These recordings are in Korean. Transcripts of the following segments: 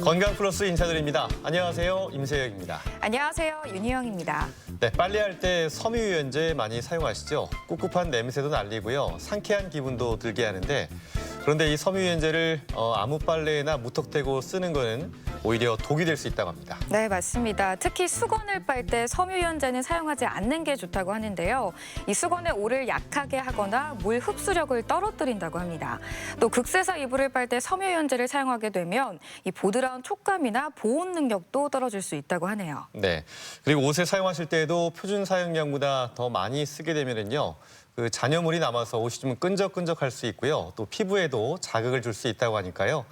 건강 플러스 인사드립니다. 안녕하세요, 임세혁입니다. 안녕하세요, 윤희영입니다. 네, 빨래할 때 섬유유연제 많이 사용하시죠? 꿉꿉한 냄새도 날리고요, 상쾌한 기분도 들게 하는데 그런데 이 섬유유연제를 아무 빨래나 무턱대고 쓰는 거는 오히려 독이 될 수 있다고 합니다. 네, 맞습니다. 특히 수건을 빨 때 섬유유연제는 사용하지 않는 게 좋다고 하는데요. 이 수건의 오를 약하게 하거나 물 흡수력을 떨어뜨린다고 합니다. 또 극세사 이불을 빨 때 섬유유연제를 사용하게 되면 이 보드라운 촉감이나 보온 능력도 떨어질 수 있다고 하네요. 네, 그리고 옷에 사용하실 때에도 표준 사용량보다 더 많이 쓰게 되면은요, 그 잔여물이 남아서 옷이 좀 끈적끈적할 수 있고요. 또 피부에도 자극을 줄 수 있다고 하니까요.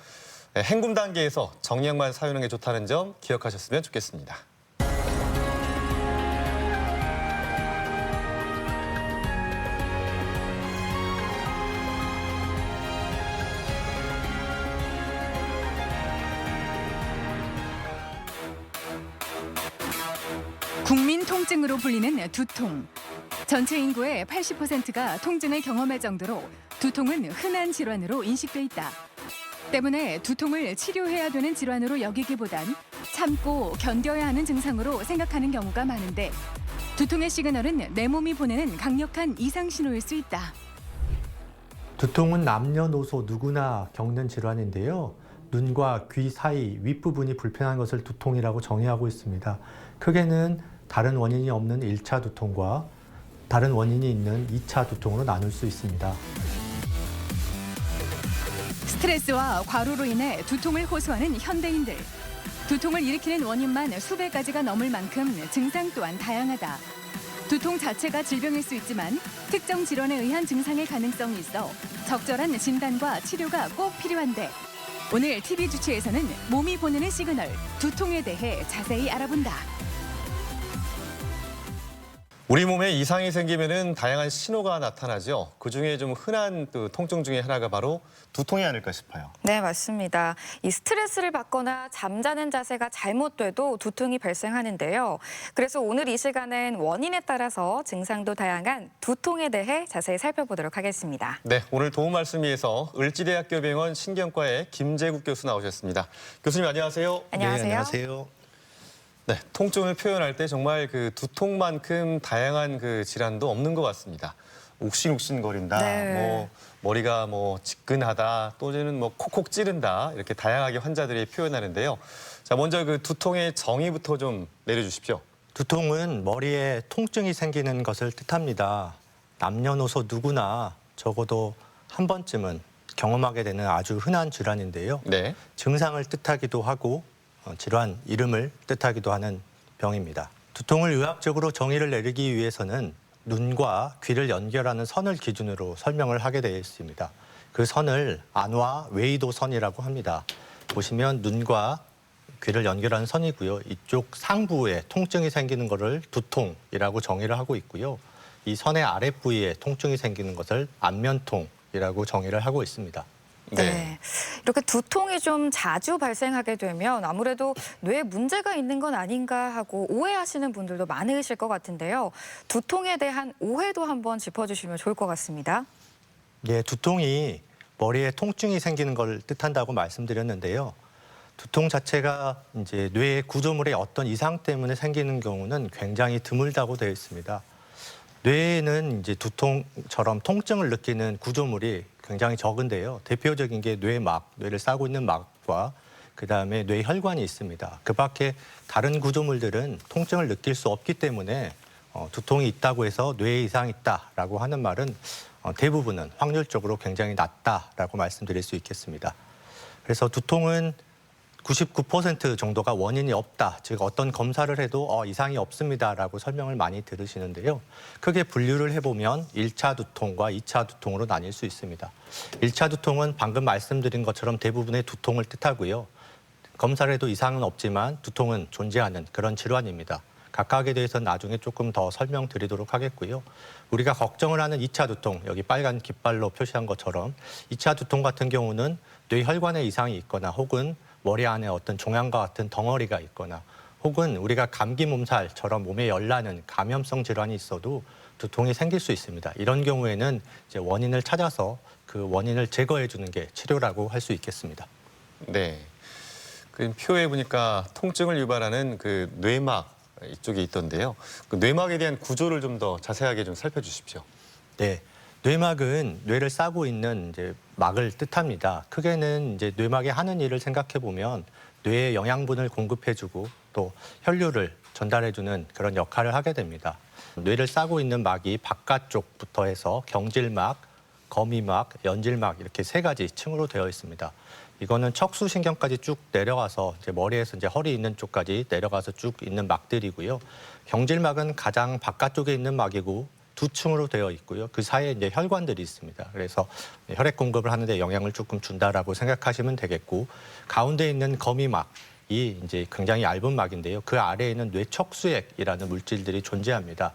네, 헹굼 단계에서 정량만 사용하는 게 좋다는 점 기억하셨으면 좋겠습니다. 국민 통증으로 불리는 두통. 전체 인구의 80%가 통증을 경험할 정도로 두통은 흔한 질환으로 인식돼 있다. 때문에 두통을 치료해야 되는 질환으로 여기기보단 참고 견뎌야 하는 증상으로 생각하는 경우가 많은데 두통의 시그널은 내 몸이 보내는 강력한 이상 신호일 수 있다. 두통은 남녀노소 누구나 겪는 질환인데요. 눈과 귀 사이 윗부분이 불편한 것을 두통이라고 정의하고 있습니다. 크게는 다른 원인이 없는 1차 두통과 다른 원인이 있는 2차 두통으로 나눌 수 있습니다. 스트레스와 과로로 인해 두통을 호소하는 현대인들. 두통을 일으키는 원인만 수백 가지가 넘을 만큼 증상 또한 다양하다. 두통 자체가 질병일 수 있지만 특정 질환에 의한 증상일 가능성이 있어 적절한 진단과 치료가 꼭 필요한데 오늘 TV 주치에서는 몸이 보내는 시그널, 두통에 대해 자세히 알아본다. 우리 몸에 이상이 생기면은 다양한 신호가 나타나죠. 그중에 좀 흔한 통증 중에 하나가 바로 두통이 아닐까 싶어요. 네, 맞습니다. 이 스트레스를 받거나 잠자는 자세가 잘못돼도 두통이 발생하는데요. 그래서 오늘 이 시간엔 원인에 따라서 증상도 다양한 두통에 대해 자세히 살펴보도록 하겠습니다. 네, 오늘 도움 말씀 위해서 을지대학교 병원 신경과의 김재국 교수 나오셨습니다. 교수님 안녕하세요. 안녕하세요. 네, 안녕하세요. 네, 통증을 표현할 때 정말 그 두통만큼 다양한 그 질환도 없는 것 같습니다. 욱신욱신거린다, 네. 뭐 머리가 뭐 지끈하다, 또는 뭐 콕콕 찌른다 이렇게 다양하게 환자들이 표현하는데요. 자, 먼저 그 두통의 정의부터 좀 내려주십시오. 두통은 머리에 통증이 생기는 것을 뜻합니다. 남녀노소 누구나 적어도 한 번쯤은 경험하게 되는 아주 흔한 질환인데요. 네. 증상을 뜻하기도 하고 질환 이름을 뜻하기도 하는 병입니다. 두통을 의학적으로 정의를 내리기 위해서는 눈과 귀를 연결하는 선을 기준으로 설명을 하게 되어 있습니다. 그 선을 안와 웨이도 선이라고 합니다. 보시면 눈과 귀를 연결하는 선이고요. 이쪽 상부에 통증이 생기는 것을 두통이라고 정의를 하고 있고요. 이 선의 아랫부위에 통증이 생기는 것을 안면통이라고 정의를 하고 있습니다. 네. 이렇게 두통이 좀 자주 발생하게 되면 아무래도 뇌에 문제가 있는 건 아닌가 하고 오해하시는 분들도 많으실 것 같은데요. 두통에 대한 오해도 한번 짚어주시면 좋을 것 같습니다. 예, 두통이 머리에 통증이 생기는 걸 뜻한다고 말씀드렸는데요. 두통 자체가 이제 뇌의 구조물의 어떤 이상 때문에 생기는 경우는 굉장히 드물다고 되어 있습니다. 뇌에는 이제 두통처럼 통증을 느끼는 구조물이 굉장히 적은데요. 대표적인 게 뇌막, 뇌를 싸고 있는 막과 그다음에 뇌혈관이 있습니다. 그 밖에 다른 구조물들은 통증을 느낄 수 없기 때문에 두통이 있다고 해서 뇌에 이상이 있다라고 하는 말은 대부분은 확률적으로 굉장히 낮다라고 말씀드릴 수 있겠습니다. 그래서 두통은 99% 정도가 원인이 없다, 즉 어떤 검사를 해도 이상이 없습니다라고 설명을 많이 들으시는데요. 크게 분류를 해보면 1차 두통과 2차 두통으로 나뉠 수 있습니다. 1차 두통은 방금 말씀드린 것처럼 대부분의 두통을 뜻하고요. 검사를 해도 이상은 없지만 두통은 존재하는 그런 질환입니다. 각각에 대해서는 나중에 조금 더 설명드리도록 하겠고요. 우리가 걱정을 하는 2차 두통, 여기 빨간 깃발로 표시한 것처럼 2차 두통 같은 경우는 뇌혈관에 이상이 있거나 혹은 머리 안에 어떤 종양과 같은 덩어리가 있거나 혹은 우리가 감기 몸살처럼 몸에 열나는 감염성 질환이 있어도 두통이 생길 수 있습니다. 이런 경우에는 이제 원인을 찾아서 그 원인을 제거해 주는 게 치료라고 할 수 있겠습니다. 네. 그 표에 보니까 통증을 유발하는 그 뇌막 이쪽에 있던데요. 그 뇌막에 대한 구조를 좀 더 자세하게 좀 살펴주십시오. 네. 뇌막은 뇌를 싸고 있는 이제 막을 뜻합니다. 크게는 이제 뇌막이 하는 일을 생각해 보면 뇌에 영양분을 공급해주고 또 혈류를 전달해주는 그런 역할을 하게 됩니다. 뇌를 싸고 있는 막이 바깥쪽부터 해서 경질막, 거미막, 연질막 이렇게 세 가지 층으로 되어 있습니다. 이거는 척수신경까지 쭉 내려가서 이제 머리에서 이제 허리 있는 쪽까지 내려가서 쭉 있는 막들이고요. 경질막은 가장 바깥쪽에 있는 막이고 두 층으로 되어 있고요. 그 사이에 이제 혈관들이 있습니다. 그래서 혈액 공급을 하는데 영향을 조금 준다라고 생각하시면 되겠고, 가운데 있는 거미막이 이제 굉장히 얇은 막인데요. 그 아래에는 뇌척수액이라는 물질들이 존재합니다.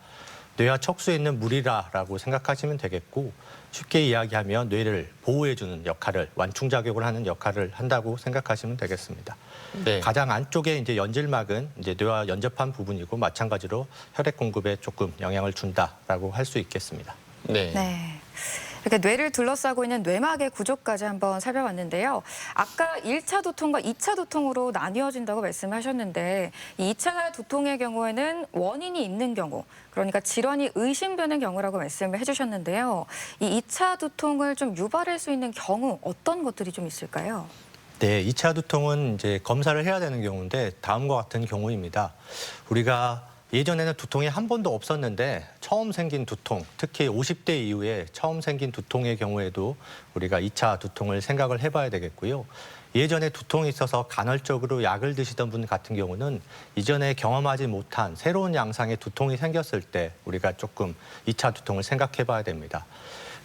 뇌와 척수에 있는 물이라고 생각하시면 되겠고, 쉽게 이야기하면 뇌를 보호해주는 역할을, 완충작용을 하는 역할을 한다고 생각하시면 되겠습니다. 네. 가장 안쪽에 이제 연질막은 이제 뇌와 연접한 부분이고 마찬가지로 혈액 공급에 조금 영향을 준다라고 할 수 있겠습니다. 네. 네. 이렇게 뇌를 둘러싸고 있는 뇌막의 구조까지 한번 살펴봤는데요. 아까 1차 두통과 2차 두통으로 나뉘어진다고 말씀하셨는데 이 2차 두통의 경우에는 원인이 있는 경우, 그러니까 질환이 의심되는 경우라고 말씀을 해주셨는데요. 이 2차 두통을 좀 유발할 수 있는 경우 어떤 것들이 좀 있을까요? 네, 2차 두통은 이제 검사를 해야 되는 경우인데 다음과 같은 경우입니다. 우리가 예전에는 두통이 한 번도 없었는데 처음 생긴 두통, 특히 50대 이후에 처음 생긴 두통의 경우에도 우리가 2차 두통을 생각을 해봐야 되겠고요. 예전에 두통이 있어서 간헐적으로 약을 드시던 분 같은 경우는 이전에 경험하지 못한 새로운 양상의 두통이 생겼을 때 우리가 조금 2차 두통을 생각해봐야 됩니다.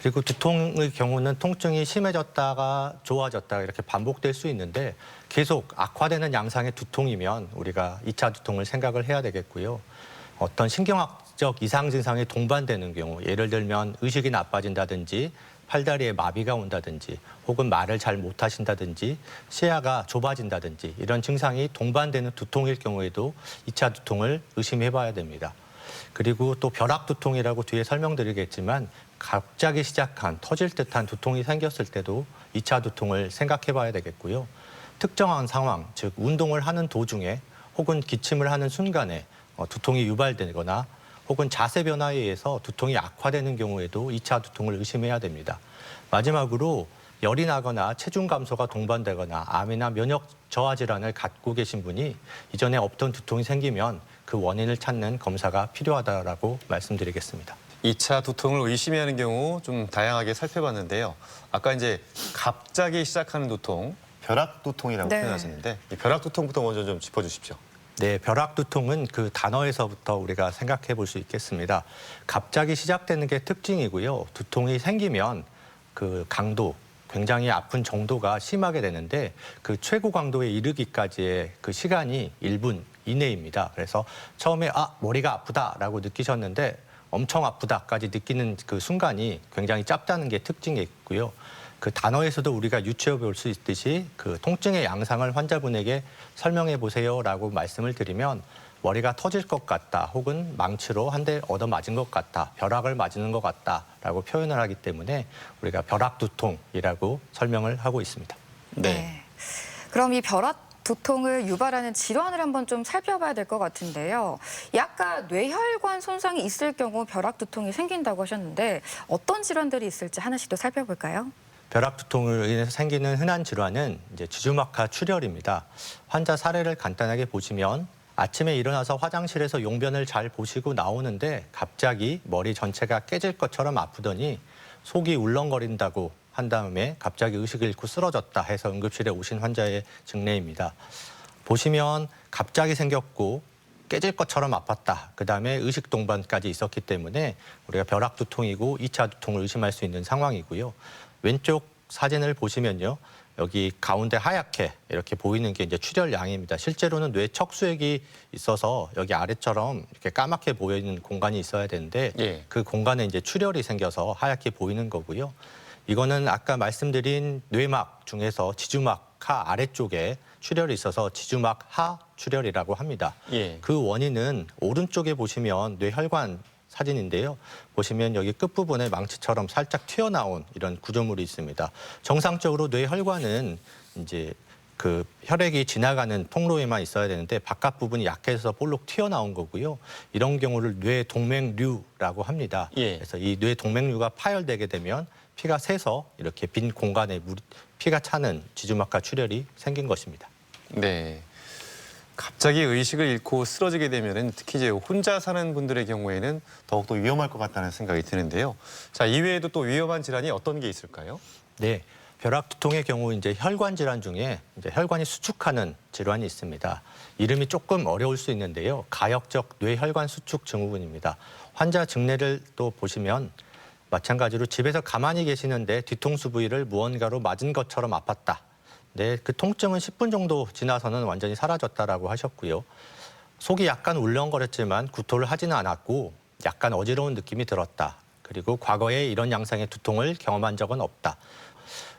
그리고 두통의 경우는 통증이 심해졌다가 좋아졌다가 이렇게 반복될 수 있는데 계속 악화되는 양상의 두통이면 우리가 2차 두통을 생각을 해야 되겠고요. 어떤 신경학적 이상 증상이 동반되는 경우, 예를 들면 의식이 나빠진다든지 팔다리에 마비가 온다든지 혹은 말을 잘 못하신다든지 시야가 좁아진다든지 이런 증상이 동반되는 두통일 경우에도 2차 두통을 의심해봐야 됩니다. 그리고 또 벼락두통이라고 뒤에 설명드리겠지만 갑자기 시작한 터질 듯한 두통이 생겼을 때도 2차 두통을 생각해봐야 되겠고요. 특정한 상황, 즉 운동을 하는 도중에 혹은 기침을 하는 순간에 두통이 유발되거나 혹은 자세 변화에 의해서 두통이 악화되는 경우에도 2차 두통을 의심해야 됩니다. 마지막으로 열이 나거나 체중 감소가 동반되거나 암이나 면역 저하 질환을 갖고 계신 분이 이전에 없던 두통이 생기면 그 원인을 찾는 검사가 필요하다라고 말씀드리겠습니다. 2차 두통을 의심해야 하는 경우 좀 다양하게 살펴봤는데요. 아까 이제 갑자기 시작하는 두통, 벼락두통이라고 네. 표현하셨는데 이 벼락두통부터 먼저 좀 짚어주십시오. 네, 벼락두통은 그 단어에서부터 우리가 생각해 볼 수 있겠습니다. 갑자기 시작되는 게 특징이고요. 두통이 생기면 그 강도, 굉장히 아픈 정도가 심하게 되는데 그 최고 강도에 이르기까지의 그 시간이 1분 이내입니다. 그래서 처음에 머리가 아프다라고 느끼셨는데 엄청 아프다까지 느끼는 그 순간이 굉장히 짧다는 게 특징이 있고요. 그 단어에서도 우리가 유추해 볼 수 있듯이 그 통증의 양상을 환자분에게 설명해 보세요라고 말씀을 드리면 머리가 터질 것 같다 혹은 망치로 한 대 얻어맞은 것 같다, 벼락을 맞는 것 같다라고 표현을 하기 때문에 우리가 벼락두통이라고 설명을 하고 있습니다. 네. 그럼 이 벼락두통을 유발하는 질환을 한번 좀 살펴봐야 될 것 같은데요. 아까 뇌혈관 손상이 있을 경우 벼락두통이 생긴다고 하셨는데 어떤 질환들이 있을지 하나씩 더 살펴볼까요? 벼락두통으로 인해서 생기는 흔한 질환은 이제 주주막하 출혈입니다. 환자 사례를 간단하게 보시면 아침에 일어나서 화장실에서 용변을 잘 보시고 나오는데 갑자기 머리 전체가 깨질 것처럼 아프더니 속이 울렁거린다고 한 다음에 갑자기 의식을 잃고 쓰러졌다 해서 응급실에 오신 환자의 증례입니다. 보시면 갑자기 생겼고 깨질 것처럼 아팠다. 그다음에 의식 동반까지 있었기 때문에 우리가 벼락두통이고 2차 두통을 의심할 수 있는 상황이고요. 왼쪽 사진을 보시면요. 여기 가운데 하얗게 이렇게 보이는 게 이제 출혈량입니다. 실제로는 뇌 척수액이 있어서 여기 아래처럼 이렇게 까맣게 보이는 공간이 있어야 되는데 예. 그 공간에 이제 출혈이 생겨서 하얗게 보이는 거고요. 이거는 아까 말씀드린 뇌막 중에서 지주막 하 아래쪽에 출혈이 있어서 지주막 하 출혈이라고 합니다. 예. 그 원인은 오른쪽에 보시면 뇌혈관 사진인데요. 보시면 여기 끝부분에 망치처럼 살짝 튀어나온 이런 구조물이 있습니다. 정상적으로 뇌혈관은 이제 그 혈액이 지나가는 통로에만 있어야 되는데 바깥 부분이 약해서 볼록 튀어나온 거고요. 이런 경우를 뇌동맥류라고 합니다. 예. 그래서 이 뇌동맥류가 파열되게 되면 피가 새서 이렇게 빈 공간에 피가 차는 지주막하 출혈이 생긴 것입니다. 네. 갑자기 의식을 잃고 쓰러지게 되면은 특히 이제 혼자 사는 분들의 경우에는 더욱더 위험할 것 같다는 생각이 드는데요. 자, 이외에도 또 위험한 질환이 어떤 게 있을까요? 네, 벼락 두통의 경우 이제 혈관 질환 중에 이제 혈관이 수축하는 질환이 있습니다. 이름이 조금 어려울 수 있는데요. 가역적 뇌혈관 수축 증후군입니다. 환자 증례를 또 보시면 마찬가지로 집에서 가만히 계시는데 뒤통수 부위를 무언가로 맞은 것처럼 아팠다. 네, 그 통증은 10분 정도 지나서는 완전히 사라졌다라고 하셨고요. 속이 약간 울렁거렸지만 구토를 하지는 않았고 약간 어지러운 느낌이 들었다. 그리고 과거에 이런 양상의 두통을 경험한 적은 없다.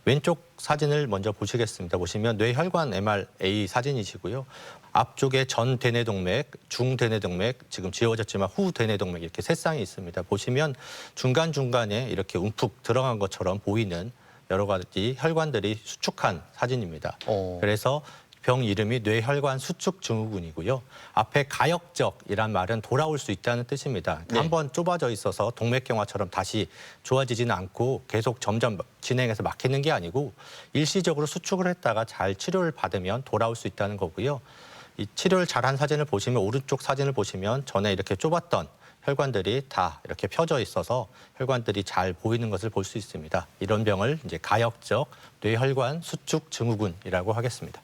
왼쪽 사진을 먼저 보시겠습니다. 보시면 뇌혈관 MRA 사진이시고요. 앞쪽에 전 대뇌동맥, 중 대뇌동맥, 지금 지워졌지만 후 대뇌동맥 이렇게 세 쌍이 있습니다. 보시면 중간중간에 이렇게 움푹 들어간 것처럼 보이는 여러 가지 혈관들이 수축한 사진입니다. 그래서 병 이름이 뇌혈관 수축 증후군이고요. 앞에 가역적이란 말은 돌아올 수 있다는 뜻입니다. 네. 한번 좁아져 있어서 동맥경화처럼 다시 좋아지지는 않고 계속 점점 진행해서 막히는 게 아니고 일시적으로 수축을 했다가 잘 치료를 받으면 돌아올 수 있다는 거고요. 이 치료를 잘한 사진을 보시면 오른쪽 사진을 보시면 전에 이렇게 좁았던 혈관들이 다 이렇게 펴져 있어서 혈관들이 잘 보이는 것을 볼 수 있습니다. 이런 병을 이제 가역적 뇌혈관 수축 증후군이라고 하겠습니다.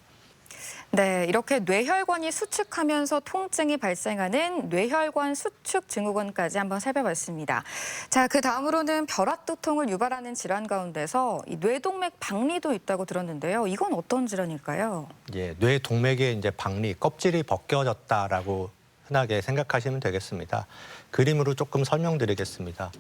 네, 이렇게 뇌혈관이 수축하면서 통증이 발생하는 뇌혈관 수축 증후군까지 한번 살펴봤습니다. 자, 그 다음으로는 벼락 두통을 유발하는 질환 가운데서 이 뇌동맥 박리도 있다고 들었는데요. 이건 어떤 질환일까요? 예, 뇌동맥의 이제 박리, 껍질이 벗겨졌다라고 흔하게 생각하시면 되겠습니다. 그림으로 조금 설명드리겠습니다.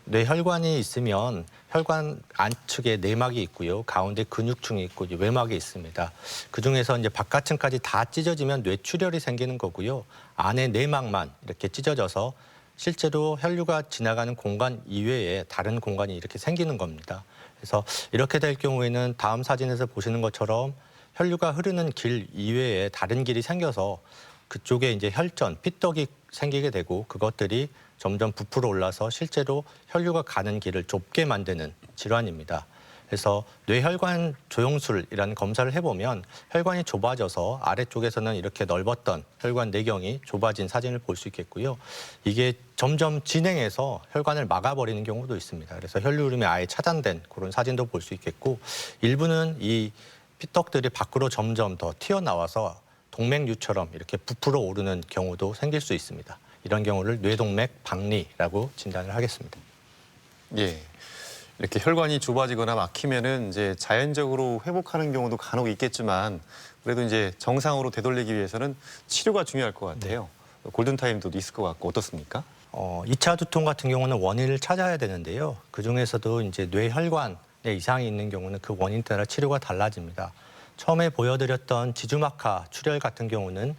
뇌혈관이 있으면 혈관 안측에 내막이 있고요. 가운데 근육층이 있고 외막이 있습니다. 그중에서 이제 바깥층까지 다 찢어지면 뇌출혈이 생기는 거고요. 안에 내막만 이렇게 찢어져서 실제로 혈류가 지나가는 공간 이외에 다른 공간이 이렇게 생기는 겁니다. 그래서 이렇게 될 경우에는 다음 사진에서 보시는 것처럼 혈류가 흐르는 길 이외에 다른 길이 생겨서 그쪽에 이제 혈전, 피떡이 생기게 되고 그것들이 점점 부풀어 올라서 실제로 혈류가 가는 길을 좁게 만드는 질환입니다. 그래서 뇌혈관 조영술이라는 검사를 해보면 혈관이 좁아져서 아래쪽에서는 이렇게 넓었던 혈관 내경이 좁아진 사진을 볼 수 있겠고요. 이게 점점 진행해서 혈관을 막아버리는 경우도 있습니다. 그래서 혈류 흐름이 아예 차단된 그런 사진도 볼 수 있겠고 일부는 이 피떡들이 밖으로 점점 더 튀어나와서 동맥류처럼 이렇게 부풀어 오르는 경우도 생길 수 있습니다. 이런 경우를 뇌동맥 박리라고 진단을 하겠습니다. 예. 이렇게 혈관이 좁아지거나 막히면은 이제 자연적으로 회복하는 경우도 간혹 있겠지만 그래도 이제 정상으로 되돌리기 위해서는 치료가 중요할 것 같아요. 골든타임도 있을 것 같고 어떻습니까? 2차 두통 같은 경우는 원인을 찾아야 되는데요. 그중에서도 이제 뇌혈관에 이상이 있는 경우는 그 원인 따라 치료가 달라집니다. 처음에 보여드렸던 지주막하 출혈 같은 경우는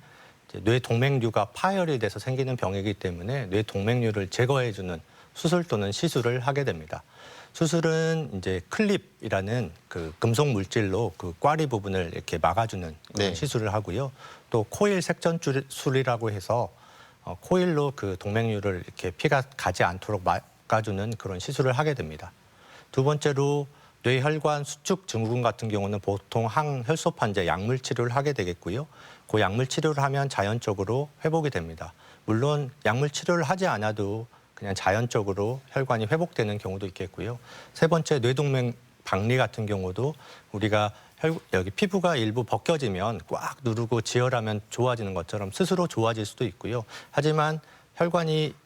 이제 뇌동맥류가 파열이 돼서 생기는 병이기 때문에 뇌동맥류를 제거해주는 수술 또는 시술을 하게 됩니다. 수술은 이제 클립이라는 그 금속 물질로 그 꽈리 부분을 이렇게 막아주는 그런 네. 시술을 하고요. 또 코일 색전술이라고 해서 코일로 그 동맥류를 이렇게 피가 가지 않도록 막아주는 그런 시술을 하게 됩니다. 두 번째로 뇌혈관 수축 증후군 같은 경우는 보통 항혈소판제 약물 치료를 하게 되겠고요. 그 약물 치료를 하면 자연적으로 회복이 됩니다. 물론 약물 치료를 하지 않아도 그냥 자연적으로 혈관이 회복되는 경우도 있겠고요. 세 번째 뇌동맥 박리 같은 경우도 우리가 여기 피부가 일부 벗겨지면 꽉 누르고 지혈하면 좋아지는 것처럼 스스로 좋아질 수도 있고요. 하지만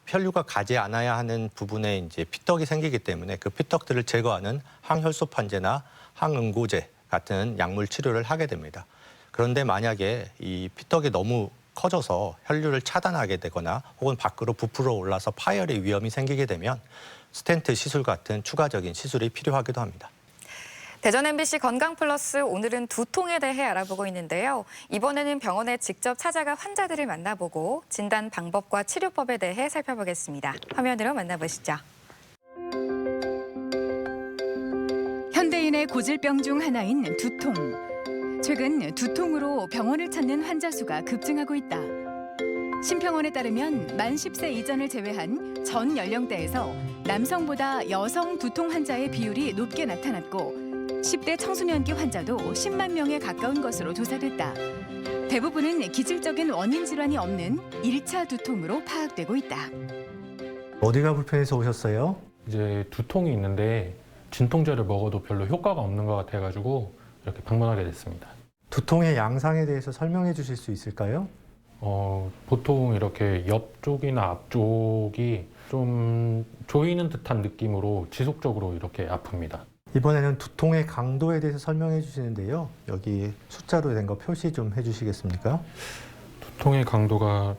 혈류가 가지 않아야 하는 부분에 이제 피떡이 생기기 때문에 그 피떡들을 제거하는 항혈소판제나 항응고제 같은 약물 치료를 하게 됩니다. 그런데 만약에 이 피떡이 너무 커져서 혈류를 차단하게 되거나 혹은 밖으로 부풀어 올라서 파열의 위험이 생기게 되면 스텐트 시술 같은 추가적인 시술이 필요하기도 합니다. 대전 MBC 건강플러스 오늘은 두통에 대해 알아보고 있는데요. 이번에는 병원에 직접 찾아가 환자들을 만나보고 진단 방법과 치료법에 대해 살펴보겠습니다. 화면으로 만나보시죠. 현대인의 고질병 중 하나인 두통. 최근 두통으로 병원을 찾는 환자 수가 급증하고 있다. 심평원에 따르면 만 10세 이전을 제외한 전 연령대에서 남성보다 여성 두통 환자의 비율이 높게 나타났고 10대 청소년기 환자도 10만 명에 가까운 것으로 조사됐다. 대부분은 기질적인 원인 질환이 없는 1차 두통으로 파악되고 있다. 어디가 불편해서 오셨어요? 이제 두통이 있는데 진통제를 먹어도 별로 효과가 없는 것 같아가지고 이렇게 방문하게 됐습니다. 두통의 양상에 대해서 설명해 주실 수 있을까요? 보통 이렇게 옆쪽이나 앞쪽이 좀 조이는 듯한 느낌으로 지속적으로 이렇게 아픕니다. 이번에는 두통의 강도에 대해서 설명해 주시는데요. 여기 숫자로 된 거 표시 좀 해주시겠습니까? 두통의 강도가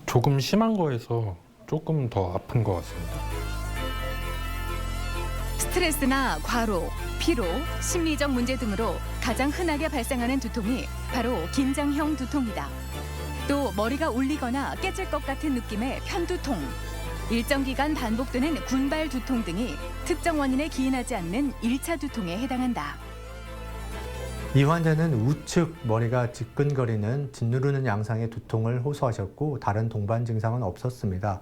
조금 심한 거에서 조금 더 아픈 것 같습니다. 스트레스나 과로, 피로, 심리적 문제 등으로 가장 흔하게 발생하는 두통이 바로 긴장형 두통이다. 또 머리가 울리거나 깨질 것 같은 느낌의 편두통, 일정 기간 반복되는 군발 두통 등이 특정 원인에 기인하지 않는 1차 두통에 해당한다. 이 환자는 우측 머리가 지끈거리는 짓누르는 양상의 두통을 호소하셨고 다른 동반 증상은 없었습니다.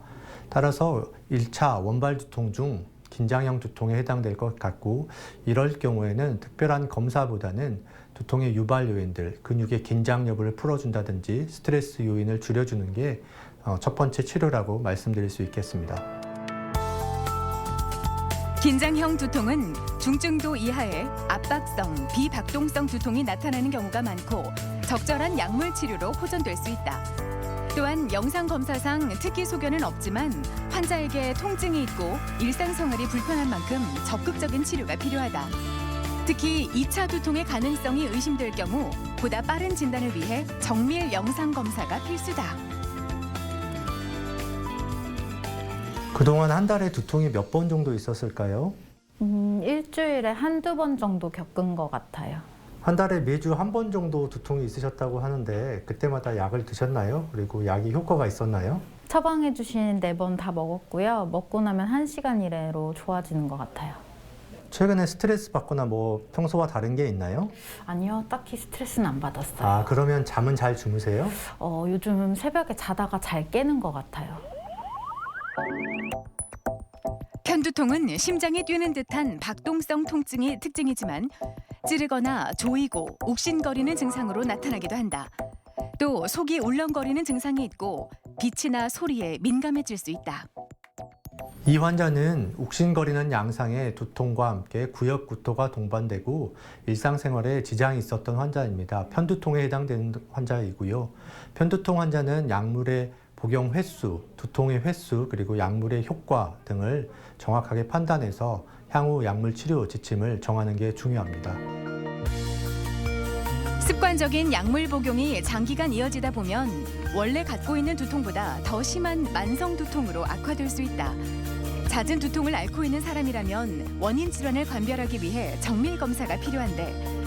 따라서 1차 원발 두통 중 긴장형 두통에 해당될 것 같고 이럴 경우에는 특별한 검사보다는 두통의 유발 요인들, 근육의 긴장 여부를 풀어준다든지 스트레스 요인을 줄여주는 게 첫 번째 치료라고 말씀드릴 수 있겠습니다. 긴장형 두통은 중증도 이하의 압박성, 비박동성 두통이 나타나는 경우가 많고 적절한 약물 치료로 호전될 수 있다. 또한 영상 검사상 특이 소견은 없지만 환자에게 통증이 있고 일상생활이 불편한 만큼 적극적인 치료가 필요하다. 특히 2차 두통의 가능성이 의심될 경우 보다 빠른 진단을 위해 정밀 영상 검사가 필수다. 그동안 한 달에 두통이 몇 번 정도 있었을까요? 일주일에 한두 번 정도 겪은 것 같아요. 한 달에 매주 한 번 정도 두통이 있으셨다고 하는데 그때마다 약을 드셨나요? 그리고 약이 효과가 있었나요? 처방해 주신 4번 다 먹었고요. 먹고 나면 1시간 이내로 좋아지는 것 같아요. 최근에 스트레스 받거나 뭐 평소와 다른 게 있나요? 아니요, 딱히 스트레스는 안 받았어요. 아, 그러면 잠은 잘 주무세요? 요즘 새벽에 자다가 잘 깨는 것 같아요. 편두통은 심장이 뛰는 듯한 박동성 통증이 특징이지만 찌르거나 조이고 욱신거리는 증상으로 나타나기도 한다. 또 속이 울렁거리는 증상이 있고 빛이나 소리에 민감해질 수 있다. 이 환자는 욱신거리는 양상의 두통과 함께 구역구토가 동반되고 일상생활에 지장이 있었던 환자입니다. 편두통에 해당되는 환자이고요. 편두통 환자는 약물의 복용 횟수, 두통의 횟수, 그리고 약물의 효과 등을 정확하게 판단해서 향후 약물 치료 지침을 정하는 게 중요합니다. 습관적인 약물 복용이 장기간 이어지다 보면 원래 갖고 있는 두통보다 더 심한 만성 두통으로 악화될 수 있다. 잦은 두통을 앓고 있는 사람이라면 원인 질환을 관별하기 위해 정밀 검사가 필요한데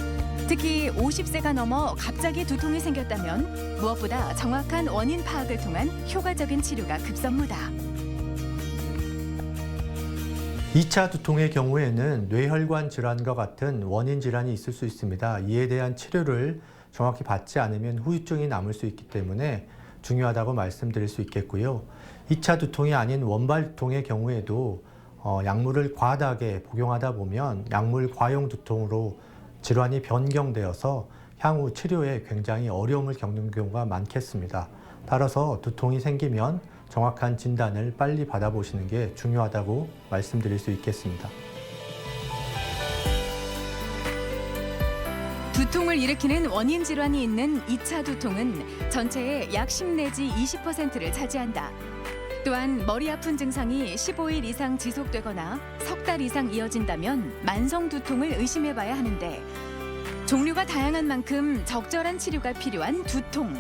특히 50세가 넘어 갑자기 두통이 생겼다면 무엇보다 정확한 원인 파악을 통한 효과적인 치료가 급선무다. 2차 두통의 경우에는 뇌혈관 질환과 같은 원인 질환이 있을 수 있습니다. 이에 대한 치료를 정확히 받지 않으면 후유증이 남을 수 있기 때문에 중요하다고 말씀드릴 수 있겠고요. 2차 두통이 아닌 원발 두통의 경우에도 약물을 과다하게 복용하다 보면 약물 과용 두통으로 질환이 변경되어서 향후 치료에 굉장히 어려움을 겪는 경우가 많겠습니다. 따라서 두통이 생기면 정확한 진단을 빨리 받아보시는 게 중요하다고 말씀드릴 수 있겠습니다. 두통을 일으키는 원인 질환이 있는 2차 두통은 전체의 약 10 내지 20%를 차지한다. 또한 머리 아픈 증상이 15일 이상 지속되거나 석 달 이상 이어진다면 만성 두통을 의심해봐야 하는데 종류가 다양한 만큼 적절한 치료가 필요한 두통.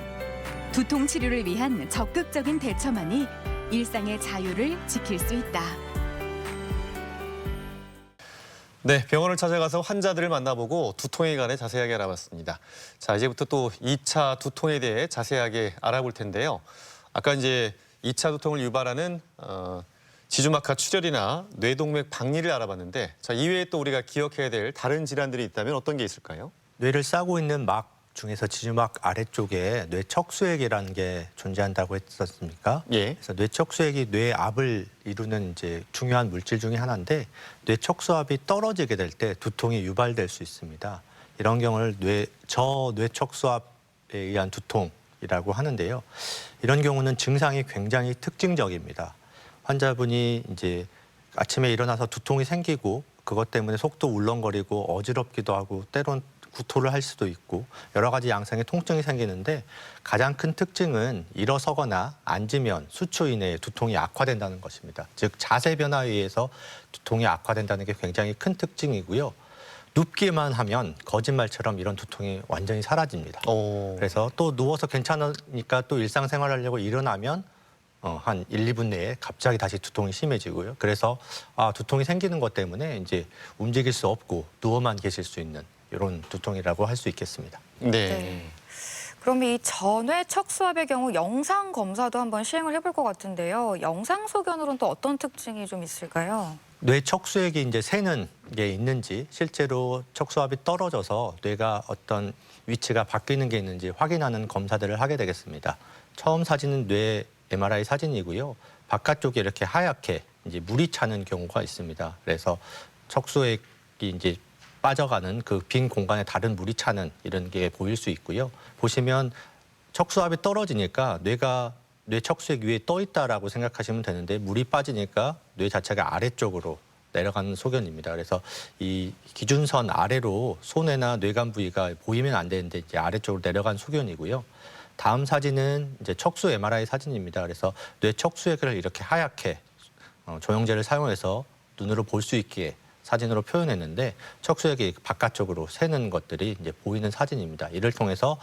두통 치료를 위한 적극적인 대처만이 일상의 자유를 지킬 수 있다. 네, 병원을 찾아가서 환자들을 만나보고 두통에 관해 자세하게 알아봤습니다. 자, 이제부터 또 2차 두통에 대해 자세하게 알아볼 텐데요. 아까 이제 2차 두통을 유발하는 지주막하 출혈이나 뇌동맥 박리를 알아봤는데 자, 이외에 또 우리가 기억해야 될 다른 질환들이 있다면 어떤 게 있을까요? 뇌를 싸고 있는 막 중에서 지주막 아래쪽에 뇌척수액이라는 게 존재한다고 했었습니까? 예. 그래서 뇌척수액이 뇌압을 이루는 이제 중요한 물질 중에 하나인데 뇌척수압이 떨어지게 될 때 두통이 유발될 수 있습니다. 이런 경우를 저뇌척수압에 의한 두통이라고 하는데요. 이런 경우는 증상이 굉장히 특징적입니다. 환자분이 이제 아침에 일어나서 두통이 생기고 그것 때문에 속도 울렁거리고 어지럽기도 하고 때론 구토를 할 수도 있고 여러 가지 양상의 통증이 생기는데 가장 큰 특징은 일어서거나 앉으면 수초 이내에 두통이 악화된다는 것입니다. 즉 자세 변화에 의해서 두통이 악화된다는 게 굉장히 큰 특징이고요. 눕기만 하면 거짓말처럼 이런 두통이 완전히 사라집니다. 그래서 또 누워서 괜찮으니까 또 일상생활하려고 일어나면 한 1, 2분 내에 갑자기 다시 두통이 심해지고요. 그래서 두통이 생기는 것 때문에 이제 움직일 수 없고 누워만 계실 수 있는 이런 두통이라고 할 수 있겠습니다. 네. 그럼 이 전외 척수압의 경우 영상 검사도 한번 시행을 해볼 것 같은데요. 영상 소견으로는 또 어떤 특징이 좀 있을까요? 뇌 척수액이 이제 새는 게 있는지 실제로 척수압이 떨어져서 뇌가 어떤 위치가 바뀌는 게 있는지 확인하는 검사들을 하게 되겠습니다. 처음 사진은 뇌 MRI 사진이고요. 바깥쪽에 이렇게 하얗게 이제 물이 차는 경우가 있습니다. 그래서 척수액이 이제 빠져가는 그 빈 공간에 다른 물이 차는 이런 게 보일 수 있고요. 보시면 척수압이 떨어지니까 뇌가 뇌 척수액 위에 떠 있다라고 생각하시면 되는데 물이 빠지니까 뇌 자체가 아래쪽으로 내려가는 소견입니다. 그래서 이 기준선 아래로 손해나 뇌간 부위가 보이면 안 되는데 이제 아래쪽으로 내려간 소견이고요. 다음 사진은 이제 척수 MRI 사진입니다. 그래서 뇌 척수액을 이렇게 하얗게 조영제를 사용해서 눈으로 볼 수 있게 사진으로 표현했는데 척수액이 바깥쪽으로 새는 것들이 이제 보이는 사진입니다. 이를 통해서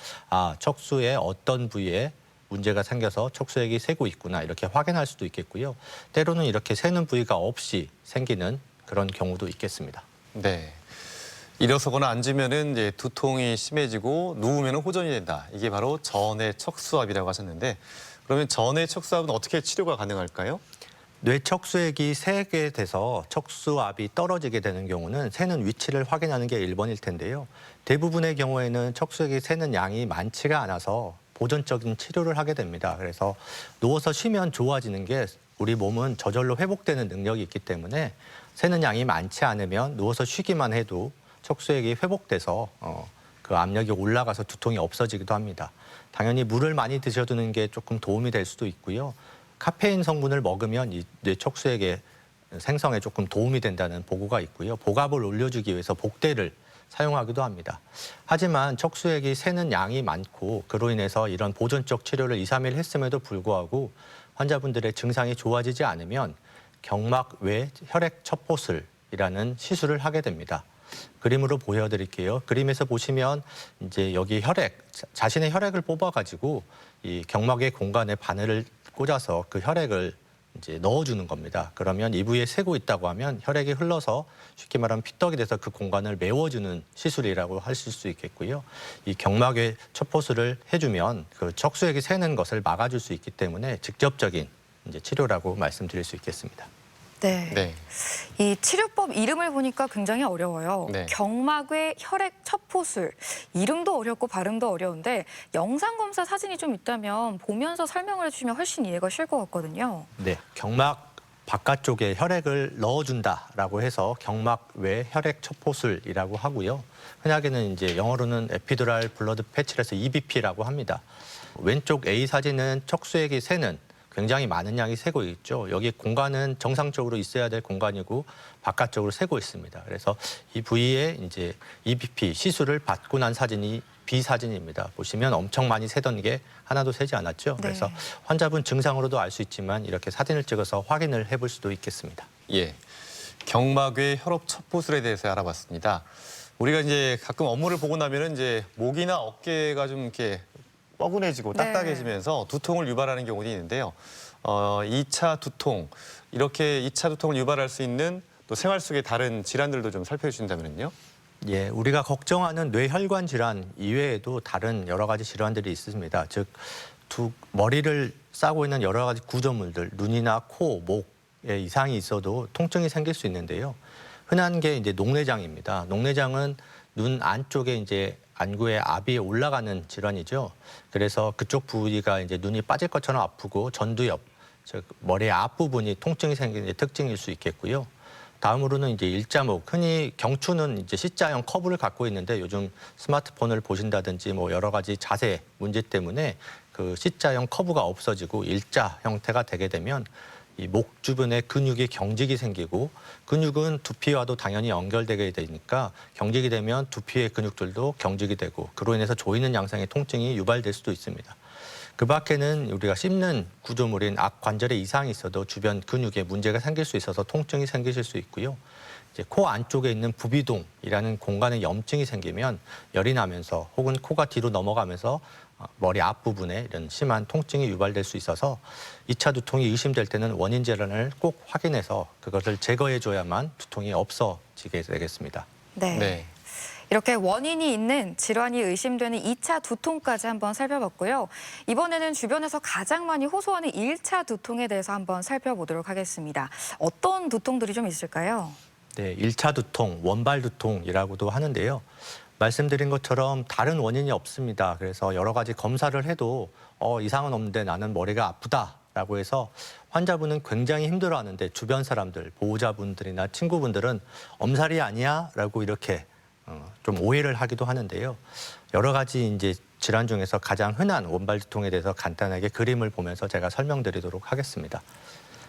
척수의 어떤 부위에 문제가 생겨서 척수액이 새고 있구나 이렇게 확인할 수도 있겠고요. 때로는 이렇게 새는 부위가 없이 생기는 그런 경우도 있겠습니다. 네. 일어서거나 앉으면은 이제 두통이 심해지고 누우면은 호전이 된다. 이게 바로 전외 척수압이라고 하셨는데 그러면 전외 척수압은 어떻게 치료가 가능할까요? 뇌 척수액이 새게 돼서 척수압이 떨어지게 되는 경우는 새는 위치를 확인하는 게 1번일 텐데요. 대부분의 경우에는 척수액이 새는 양이 많지가 않아서 보존적인 치료를 하게 됩니다. 그래서 누워서 쉬면 좋아지는 게 우리 몸은 저절로 회복되는 능력이 있기 때문에 새는 양이 많지 않으면 누워서 쉬기만 해도 척수액이 회복돼서 그 압력이 올라가서 두통이 없어지기도 합니다. 당연히 물을 많이 드셔두는 게 조금 도움이 될 수도 있고요. 카페인 성분을 먹으면 이 뇌 척수액의 생성에 조금 도움이 된다는 보고가 있고요. 복압을 올려주기 위해서 복대를 사용하기도 합니다. 하지만 척수액이 새는 양이 많고 그로 인해서 이런 보존적 치료를 2, 3일 했음에도 불구하고 환자분들의 증상이 좋아지지 않으면 경막 외 혈액 첩보술이라는 시술을 하게 됩니다. 그림으로 보여드릴게요. 그림에서 보시면 이제 여기 자신의 혈액을 뽑아가지고 이 경막의 공간에 바늘을 꽂아서 그 혈액을 이제 넣어주는 겁니다. 그러면 이 부위에 새고 있다고 하면 혈액이 흘러서 쉽게 말하면 피떡이 돼서 그 공간을 메워주는 시술이라고 하실 수 있겠고요. 이 경막의 첩보술을 해주면 그 척수액이 새는 것을 막아줄 수 있기 때문에 직접적인 이제 치료라고 말씀드릴 수 있겠습니다. 네. 네. 이 치료법 이름을 보니까 굉장히 어려워요. 네. 경막외 혈액 첩보술. 이름도 어렵고 발음도 어려운데 영상 검사 사진이 좀 있다면 보면서 설명을 해주시면 훨씬 이해가 쉬울 것 같거든요. 네, 경막 바깥쪽에 혈액을 넣어준다라고 해서 경막 외 혈액 첩보술이라고 하고요. 흔하게는 이제 영어로는 에피두랄 블러드 패치라서 EBP라고 합니다. 왼쪽 A 사진은 척수액이 새는 굉장히 많은 양이 새고 있죠. 여기 공간은 정상적으로 있어야 될 공간이고 바깥쪽으로 새고 있습니다. 그래서 이 부위에 이제 EBP 시술을 받고 난 사진이 B 사진입니다. 보시면 엄청 많이 새던 게 하나도 새지 않았죠. 네. 그래서 환자분 증상으로도 알 수 있지만 이렇게 사진을 찍어서 확인을 해볼 수도 있겠습니다. 예. 경막외 혈압 첩보술에 대해서 알아봤습니다. 우리가 이제 가끔 업무를 보고 나면은 이제 목이나 어깨가 좀 이렇게 뻐근해지고 네. 딱딱해지면서 두통을 유발하는 경우도 있는데요. 2차 두통, 이렇게 2차 두통을 유발할 수 있는 또 생활 속의 다른 질환들도 좀 살펴주신다면요. 예, 우리가 걱정하는 뇌혈관 질환 이외에도 다른 여러 가지 질환들이 있습니다. 즉, 머리를 싸고 있는 여러 가지 구조물들, 눈이나 코, 목에 이상이 있어도 통증이 생길 수 있는데요. 흔한 게 이제 녹내장입니다. 녹내장은 눈 안쪽에 이제 안구의 압이 올라가는 질환이죠. 그래서 그쪽 부위가 이제 눈이 빠질 것처럼 아프고 전두엽, 즉 머리의 앞부분이 통증이 생기는 특징일 수 있겠고요. 다음으로는 이제 일자목, 흔히 경추는 이제 C자형 커브를 갖고 있는데 요즘 스마트폰을 보신다든지 뭐 여러 가지 자세 문제 때문에 그 C자형 커브가 없어지고 일자 형태가 되게 되면 이 목 주변에 근육이 경직이 생기고 근육은 두피와도 당연히 연결되게 되니까 경직이 되면 두피의 근육들도 경직이 되고 그로 인해서 조이는 양상의 통증이 유발될 수도 있습니다. 그 밖에는 우리가 씹는 구조물인 악관절에 이상이 있어도 주변 근육에 문제가 생길 수 있어서 통증이 생기실 수 있고요. 이제 코 안쪽에 있는 부비동이라는 공간에 염증이 생기면 열이 나면서 혹은 코가 뒤로 넘어가면서 머리 앞부분에 이런 심한 통증이 유발될 수 있어서 2차 두통이 의심될 때는 원인 질환을 꼭 확인해서 그것을 제거해 줘야만 두통이 없어지게 되겠습니다. 네. 네. 이렇게 원인이 있는 질환이 의심되는 2차 두통까지 한번 살펴봤고요. 이번에는 주변에서 가장 많이 호소하는 1차 두통에 대해서 한번 살펴보도록 하겠습니다. 어떤 두통들이 좀 있을까요? 네, 1차 두통, 원발 두통이라고도 하는데요. 말씀드린 것처럼 다른 원인이 없습니다. 그래서 여러 가지 검사를 해도 이상은 없는데 나는 머리가 아프다라고 해서 환자분은 굉장히 힘들어하는데 주변 사람들, 보호자분들이나 친구분들은 엄살이 아니야? 라고 이렇게 좀 오해를 하기도 하는데요. 여러 가지 이제 질환 중에서 가장 흔한 원발 두통에 대해서 간단하게 그림을 보면서 제가 설명드리도록 하겠습니다.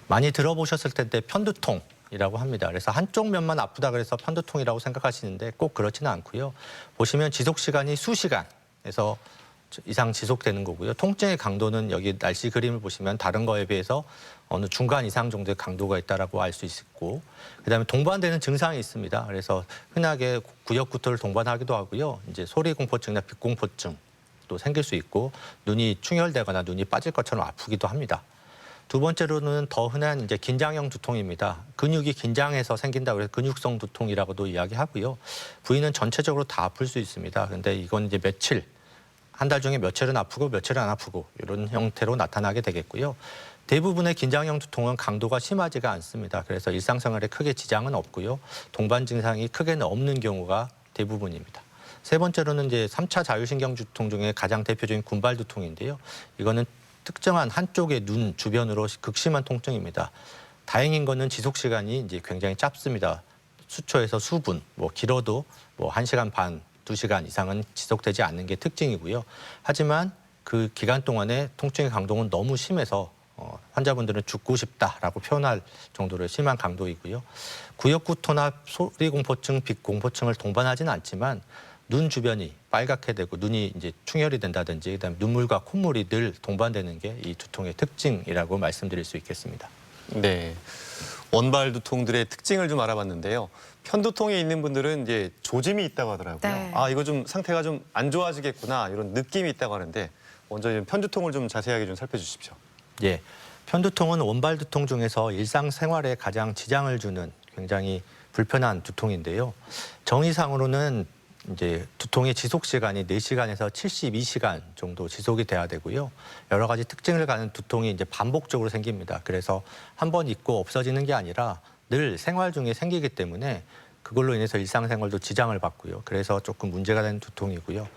많이 들어보셨을 텐데 편두통이라고 합니다. 그래서 한쪽 면만 아프다 그래서 편두통이라고 생각하시는데 꼭 그렇지는 않고요. 보시면 지속 시간이 수시간에서 이상 지속되는 거고요. 통증의 강도는 여기 날씨 그림을 보시면 다른 거에 비해서 어느 중간 이상 정도의 강도가 있다라고 알 수 있고, 그다음에 동반되는 증상이 있습니다. 그래서 흔하게 구역구토를 동반하기도 하고요. 이제 소리공포증이나 빛공포증도 생길 수 있고, 눈이 충혈되거나 눈이 빠질 것처럼 아프기도 합니다. 두 번째로는 더 흔한 이제 긴장형 두통입니다. 근육이 긴장해서 생긴다고 해서 근육성 두통이라고도 이야기하고요. 부위는 전체적으로 다 아플 수 있습니다. 그런데 이건 이제 며칠, 한 달 중에 며칠은 아프고 며칠은 안 아프고 이런 형태로 나타나게 되겠고요. 대부분의 긴장형 두통은 강도가 심하지가 않습니다. 그래서 일상생활에 크게 지장은 없고요. 동반 증상이 크게는 없는 경우가 대부분입니다. 세 번째로는 이제 3차 자율신경 두통 중에 가장 대표적인 군발 두통인데요. 이거는 특정한 한쪽의 눈 주변으로 극심한 통증입니다. 다행인 거는 지속 시간이 이제 굉장히 짧습니다. 수초에서 수분, 뭐 길어도 뭐 1시간 반, 2시간 이상은 지속되지 않는 게 특징이고요. 하지만 그 기간 동안에 통증의 강도는 너무 심해서 환자분들은 죽고 싶다라고 표현할 정도로 심한 강도이고요. 구역구토나 소리공포증, 빛공포증을 동반하지는 않지만 눈 주변이 빨갛게 되고 눈이 이제 충혈이 된다든지 그다음에 눈물과 콧물이 늘 동반되는 게 이 두통의 특징이라고 말씀드릴 수 있겠습니다. 네. 원발 두통들의 특징을 좀 알아봤는데요. 편두통에 있는 분들은 이제 조짐이 있다고 하더라고요. 네. 아, 이거 좀 상태가 좀 안 좋아지겠구나 이런 느낌이 있다고 하는데 먼저 좀 편두통을 좀 자세하게 좀 살펴주십시오. 예, 편두통은 원발 두통 중에서 일상생활에 가장 지장을 주는 굉장히 불편한 두통인데요. 정의상으로는 이제 두통의 지속 시간이 4시간에서 72시간 정도 지속이 돼야 되고요. 여러 가지 특징을 가진 두통이 이제 반복적으로 생깁니다. 그래서 한 번 있고 없어지는 게 아니라 늘 생활 중에 생기기 때문에 그걸로 인해서 일상생활도 지장을 받고요. 그래서 조금 문제가 되는 두통이고요.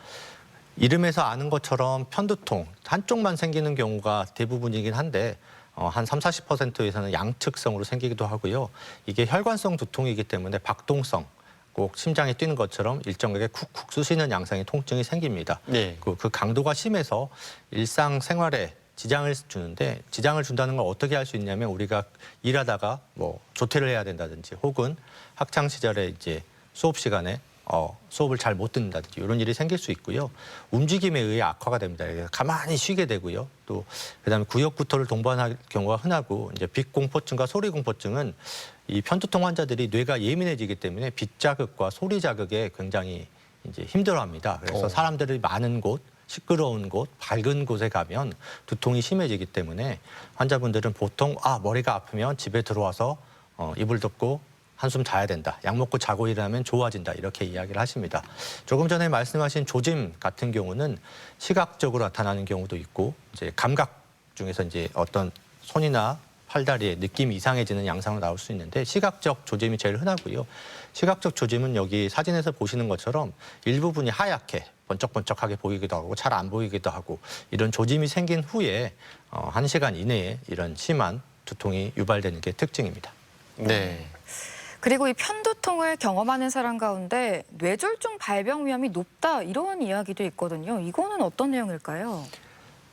이름에서 아는 것처럼 편두통, 한쪽만 생기는 경우가 대부분이긴 한데 한 30~40%에서는 양측성으로 생기기도 하고요. 이게 혈관성 두통이기 때문에 박동성, 꼭 심장이 뛰는 것처럼 일정하게 쿡쿡 쑤시는 양상의 통증이 생깁니다. 네. 그 강도가 심해서 일상생활에 지장을 주는데 지장을 준다는 걸 어떻게 할 수 있냐면 우리가 일하다가 뭐 조퇴를 해야 된다든지 혹은 학창 시절에 이제 수업 시간에 수업을 잘 못 듣는다든지 이런 일이 생길 수 있고요. 움직임에 의해 악화가 됩니다. 가만히 쉬게 되고요. 또 그다음에 구역구토를 동반할 경우가 흔하고 이제 빛공포증과 소리공포증은 이 편두통 환자들이 뇌가 예민해지기 때문에 빛 자극과 소리 자극에 굉장히 이제 힘들어합니다. 그래서 사람들이 많은 곳, 시끄러운 곳, 밝은 곳에 가면 두통이 심해지기 때문에 환자분들은 보통 머리가 아프면 집에 들어와서 이불 덮고 한숨 자야 된다. 약 먹고 자고 일하면 좋아진다. 이렇게 이야기를 하십니다. 조금 전에 말씀하신 조짐 같은 경우는 시각적으로 나타나는 경우도 있고 이제 감각 중에서 이제 어떤 손이나 팔다리에 느낌이 이상해지는 양상으로 나올 수 있는데 시각적 조짐이 제일 흔하고요. 시각적 조짐은 여기 사진에서 보시는 것처럼 일부분이 하얗게 번쩍번쩍하게 보이기도 하고 잘 안 보이기도 하고 이런 조짐이 생긴 후에 1시간 이내에 이런 심한 두통이 유발되는 게 특징입니다. 네. 그리고 이 편두통을 경험하는 사람 가운데 뇌졸중 발병 위험이 높다 이런 이야기도 있거든요. 이거는 어떤 내용일까요?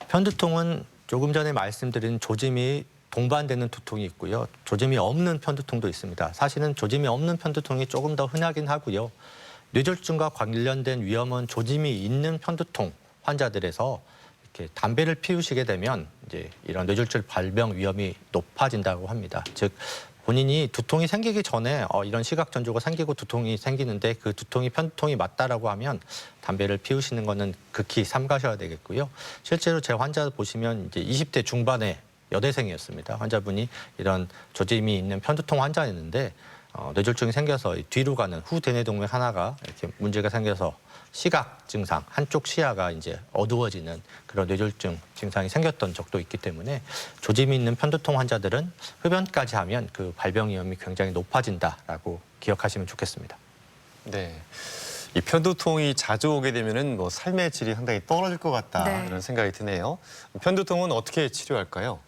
편두통은 조금 전에 말씀드린 조짐이 동반되는 두통이 있고요. 조짐이 없는 편두통도 있습니다. 사실은 조짐이 없는 편두통이 조금 더 흔하긴 하고요. 뇌졸중과 관련된 위험은 조짐이 있는 편두통 환자들에서 이렇게 담배를 피우시게 되면 이제 이런 뇌졸중 발병 위험이 높아진다고 합니다. 즉 본인이 두통이 생기기 전에 이런 시각 전조가 생기고 두통이 생기는데 그 두통이 편두통이 맞다라고 하면 담배를 피우시는 거는 극히 삼가셔야 되겠고요. 실제로 제 환자 보시면 이제 20대 중반의 여대생이었습니다. 환자분이 이런 조짐이 있는 편두통 환자였는데 뇌졸중이 생겨서 뒤로 가는 후대뇌동맥 하나가 이렇게 문제가 생겨서 시각 증상, 한쪽 시야가 이제 어두워지는 그런 뇌졸중 증상이 생겼던 적도 있기 때문에 조짐이 있는 편두통 환자들은 흡연까지 하면 그 발병 위험이 굉장히 높아진다라고 기억하시면 좋겠습니다. 네. 이 편두통이 자주 오게 되면은 뭐 삶의 질이 상당히 떨어질 것 같다 네. 이런 생각이 드네요. 편두통은 어떻게 치료할까요?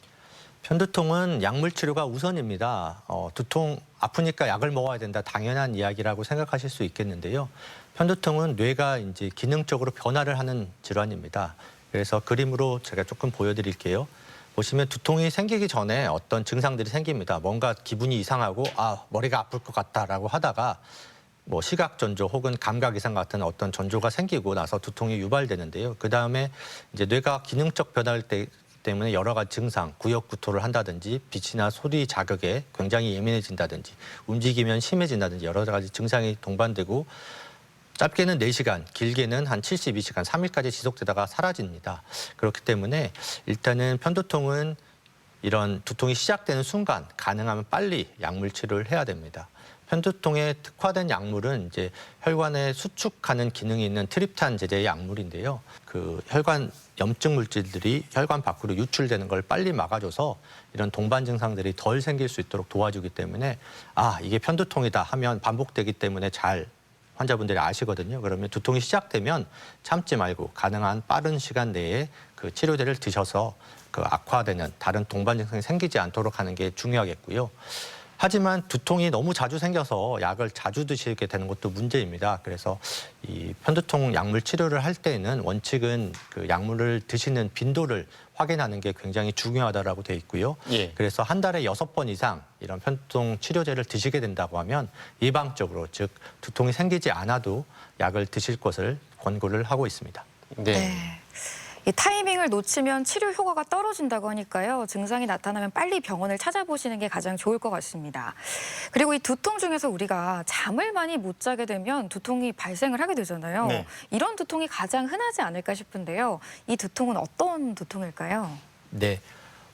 편두통은 약물 치료가 우선입니다. 두통 아프니까 약을 먹어야 된다 당연한 이야기라고 생각하실 수 있겠는데요. 편두통은 뇌가 이제 기능적으로 변화를 하는 질환입니다. 그래서 그림으로 제가 조금 보여드릴게요. 보시면 두통이 생기기 전에 어떤 증상들이 생깁니다. 뭔가 기분이 이상하고 머리가 아플 것 같다라고 하다가 뭐 시각 전조 혹은 감각 이상 같은 어떤 전조가 생기고 나서 두통이 유발되는데요. 그 다음에 이제 뇌가 기능적 변화를 때문에 여러 가지 증상, 구역 구토를 한다든지 빛이나 소리 자극에 굉장히 예민해진다든지 움직이면 심해진다든지 여러 가지 증상이 동반되고 짧게는 4시간, 길게는 한 72시간, 3일까지 지속되다가 사라집니다. 그렇기 때문에 일단은 편두통은 이런 두통이 시작되는 순간 가능하면 빨리 약물 치료를 해야 됩니다. 편두통에 특화된 약물은 이제 혈관에 수축하는 기능이 있는 트립탄 제제의 약물인데요. 그 혈관 염증 물질들이 혈관 밖으로 유출되는 걸 빨리 막아줘서 이런 동반 증상들이 덜 생길 수 있도록 도와주기 때문에 이게 편두통이다 하면 반복되기 때문에 잘 환자분들이 아시거든요. 그러면 두통이 시작되면 참지 말고 가능한 빠른 시간 내에 그 치료제를 드셔서 그 악화되는 다른 동반 증상이 생기지 않도록 하는 게 중요하겠고요. 하지만 두통이 너무 자주 생겨서 약을 자주 드시게 되는 것도 문제입니다. 그래서 이 편두통 약물 치료를 할 때에는 원칙은 그 약물을 드시는 빈도를 확인하는 게 굉장히 중요하다라고 돼 있고요. 예. 그래서 한 달에 6번 이상 이런 편두통 치료제를 드시게 된다고 하면 예방적으로 즉 두통이 생기지 않아도 약을 드실 것을 권고를 하고 있습니다. 네. 이 타이밍을 놓치면 치료 효과가 떨어진다고 하니까요. 증상이 나타나면 빨리 병원을 찾아보시는 게 가장 좋을 것 같습니다. 그리고 이 두통 중에서 우리가 잠을 많이 못 자게 되면 두통이 발생을 하게 되잖아요. 네. 이런 두통이 가장 흔하지 않을까 싶은데요. 이 두통은 어떤 두통일까요? 네,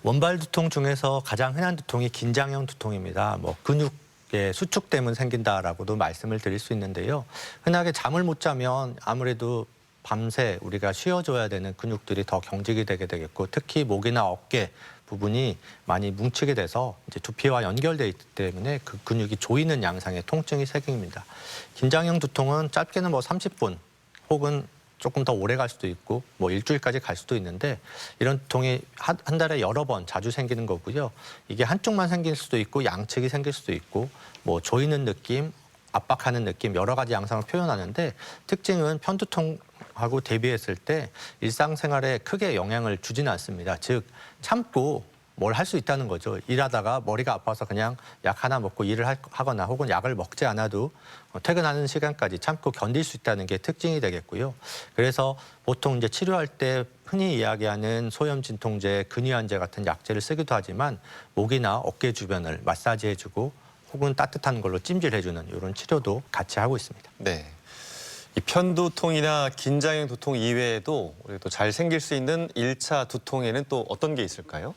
원발 두통 중에서 가장 흔한 두통이 긴장형 두통입니다. 뭐 근육의 수축 때문에 생긴다라고도 말씀을 드릴 수 있는데요. 흔하게 잠을 못 자면 아무래도 밤새 우리가 쉬어줘야 되는 근육들이 더 경직이 되게 되겠고 특히 목이나 어깨 부분이 많이 뭉치게 돼서 이제 두피와 연결돼 있기 때문에 그 근육이 조이는 양상의 통증이 생깁니다. 긴장형 두통은 짧게는 뭐 30분 혹은 조금 더 오래 갈 수도 있고 뭐 일주일까지 갈 수도 있는데 이런 두통이 한 달에 여러 번 자주 생기는 거고요. 이게 한쪽만 생길 수도 있고 양측이 생길 수도 있고 뭐 조이는 느낌, 압박하는 느낌 여러 가지 양상을 표현하는데 특징은 편두통하고 대비했을 때 일상생활에 크게 영향을 주지는 않습니다. 즉 참고 뭘 할 수 있다는 거죠. 일하다가 머리가 아파서 그냥 약 하나 먹고 일을 하거나 혹은 약을 먹지 않아도 퇴근하는 시간까지 참고 견딜 수 있다는 게 특징이 되겠고요. 그래서 보통 이제 치료할 때 흔히 이야기하는 소염 진통제, 근위안제 같은 약제를 쓰기도 하지만 목이나 어깨 주변을 마사지해주고 혹은 따뜻한 걸로 찜질해주는 이런 치료도 같이 하고 있습니다. 네. 이 편두통이나 긴장형 두통 이외에도 또 잘 생길 수 있는 1차 두통에는 또 어떤 게 있을까요?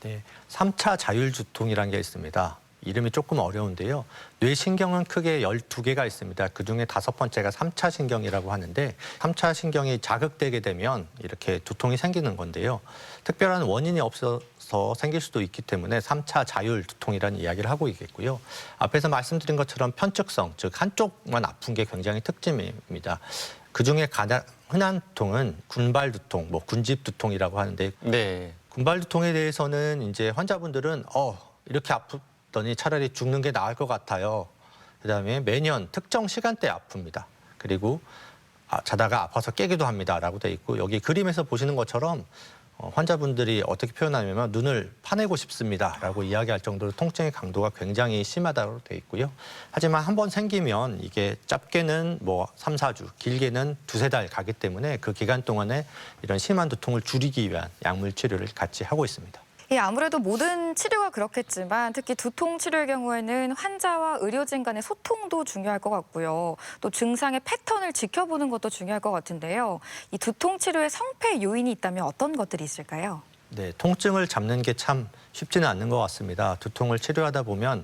네, 3차 자율 두통이라는 게 있습니다. 이름이 조금 어려운데요. 뇌신경은 크게 12개가 있습니다. 그중에 5번째가 3차 신경이라고 하는데 3차 신경이 자극되게 되면 이렇게 두통이 생기는 건데요. 특별한 원인이 없어서 생길 수도 있기 때문에 3차 자율 두통이라는 이야기를 하고 있겠고요. 앞에서 말씀드린 것처럼 편측성, 즉 한쪽만 아픈 게 굉장히 특징입니다. 그중에 가장 흔한 두통은 군발 두통, 군집 두통이라고 하는데 네. 군발 두통에 대해서는 이제 환자분들은 이렇게 아프더니 차라리 죽는 게 나을 것 같아요. 그다음에 매년 특정 시간대에 아픕니다. 그리고 자다가 아파서 깨기도 합니다라고 돼 있고 여기 그림에서 보시는 것처럼 환자분들이 어떻게 표현하냐면 눈을 파내고 싶습니다라고 이야기할 정도로 통증의 강도가 굉장히 심하다고 돼 있고요. 하지만 한 번 생기면 이게 짧게는 3, 4주, 길게는 2, 3달 가기 때문에 그 기간 동안에 이런 심한 두통을 줄이기 위한 약물 치료를 같이 하고 있습니다. 예, 아무래도 모든 치료가 그렇겠지만 특히 두통 치료의 경우에는 환자와 의료진 간의 소통도 중요할 것 같고요. 또 증상의 패턴을 지켜보는 것도 중요할 것 같은데요. 이 두통 치료의 성패 요인이 있다면 어떤 것들이 있을까요? 네, 통증을 잡는 게 참 쉽지는 않는 것 같습니다. 두통을 치료하다 보면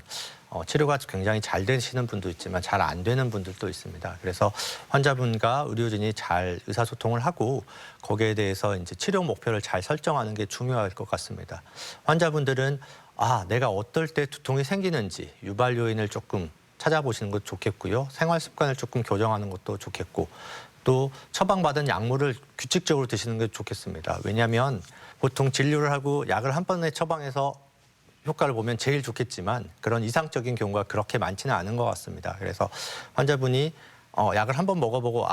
치료가 굉장히 잘 되시는 분도 있지만 잘 안 되는 분들도 있습니다. 그래서 환자분과 의료진이 잘 의사소통을 하고 거기에 대해서 이제 치료 목표를 잘 설정하는 게 중요할 것 같습니다. 환자분들은 내가 어떨 때 두통이 생기는지 유발 요인을 조금 찾아보시는 것도 좋겠고요. 생활 습관을 조금 교정하는 것도 좋겠고 또 처방받은 약물을 규칙적으로 드시는 게 좋겠습니다. 왜냐하면 보통 진료를 하고 약을 한 번에 처방해서 효과를 보면 제일 좋겠지만 그런 이상적인 경우가 그렇게 많지는 않은 것 같습니다. 그래서 환자분이 약을 한번 먹어보고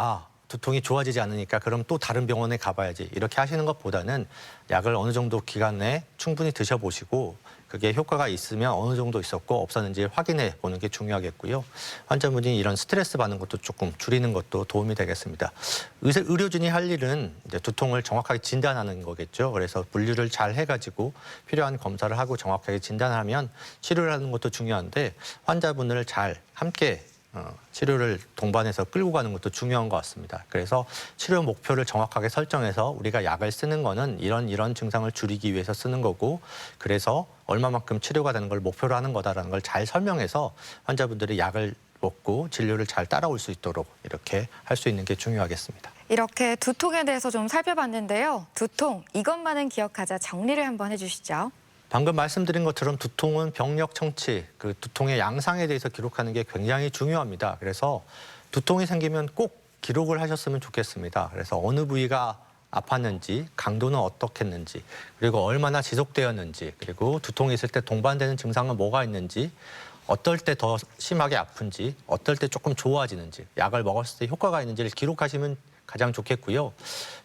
두통이 좋아지지 않으니까 그럼 또 다른 병원에 가봐야지 이렇게 하시는 것보다는 약을 어느 정도 기간 내에 충분히 드셔보시고 그게 효과가 있으면 어느 정도 있었고 없었는지 확인해 보는 게 중요하겠고요. 환자분이 이런 스트레스 받는 것도 조금 줄이는 것도 도움이 되겠습니다. 의료진이 할 일은 이제 두통을 정확하게 진단하는 거겠죠. 그래서 분류를 잘 해가지고 필요한 검사를 하고 정확하게 진단하면 치료를 하는 것도 중요한데 환자분을 잘 함께 치료를 동반해서 끌고 가는 것도 중요한 것 같습니다. 그래서 치료 목표를 정확하게 설정해서 우리가 약을 쓰는 거는 이런 증상을 줄이기 위해서 쓰는 거고 그래서 얼마만큼 치료가 되는 걸 목표로 하는 거다라는 걸 잘 설명해서 환자분들이 약을 먹고 진료를 잘 따라올 수 있도록 이렇게 할 수 있는 게 중요하겠습니다. 이렇게 두통에 대해서 좀 살펴봤는데요. 두통, 이것만은 기억하자 정리를 한번 해주시죠. 방금 말씀드린 것처럼 두통은 병력 청취, 그 두통의 양상에 대해서 기록하는 게 굉장히 중요합니다. 그래서 두통이 생기면 꼭 기록을 하셨으면 좋겠습니다. 그래서 어느 부위가 아팠는지, 강도는 어떻겠는지, 그리고 얼마나 지속되었는지, 그리고 두통이 있을 때 동반되는 증상은 뭐가 있는지, 어떨 때 더 심하게 아픈지, 어떨 때 조금 좋아지는지, 약을 먹었을 때 효과가 있는지를 기록하시면 가장 좋겠고요.